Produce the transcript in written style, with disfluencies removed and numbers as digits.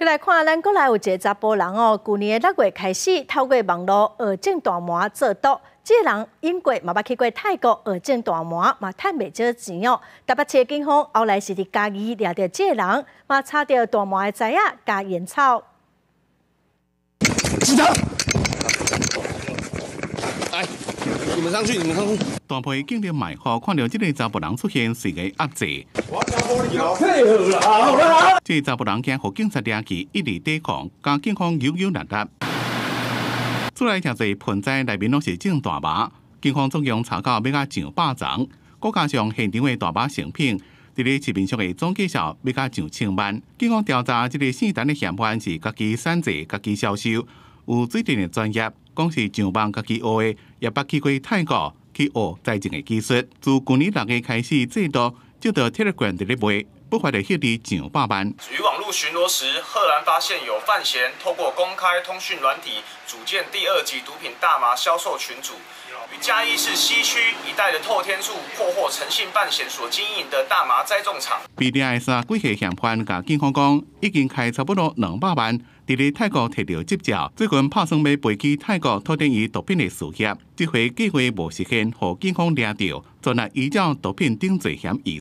再来看，咱国内有一个查甫人哦，去年的6月开始透过网络蚵种大麻做毒，这个人因过嘛捌去过泰国蚵种大麻，嘛赚袂少钱哦。台北市警方后来是伫嘉义抓到这个人，嘛查到大麻的材仔加烟草。警察，来，你们上去，你们上去。大批警力卖货看到这个查甫人出现，随个压制。配合啦，好啦。这查甫人惊互警察抓去，一直抵抗，甲警方有有难答。出来诚侪盆栽内面拢是种大麻，警方总共查到要甲上100丛，再加上现场的大麻成品，伫咧市面上的总计销要甲上1000万。警方调查这个姓陈的嫌犯是家己产制、家己销售，有水电的专业，讲是上网家己学的，也捌去过泰国去学栽种的技术。自去年6月开始制度，就到 Telegram 伫咧卖。不法的获利上100万。于网络巡逻时，赫然发现有范闲透过公开通讯软体组建第2级毒品大麻销售群组，于嘉义市西区一带的透天处破获陈姓范闲所经营的大麻栽种场。被抓的3几个嫌犯甲警方讲，已经开差不多200万，伫咧泰国摕到执照，最近打算要飞去泰国拓展伊毒品的事业。这回计划无实现，互警方抓到，专案依照毒品等罪嫌移